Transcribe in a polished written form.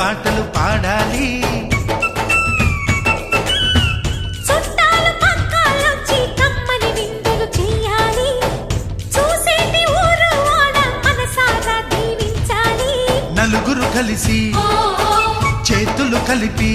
పాటలు పాడాలి. చుట్టాలు పక్కాలొచ్చి కమ్మని విందులు చెయ్యాలి. చూసేటి ఊరు వాడ మనసారా దీవించాలి. నలుగురు కలిసి చేతులు కలిపి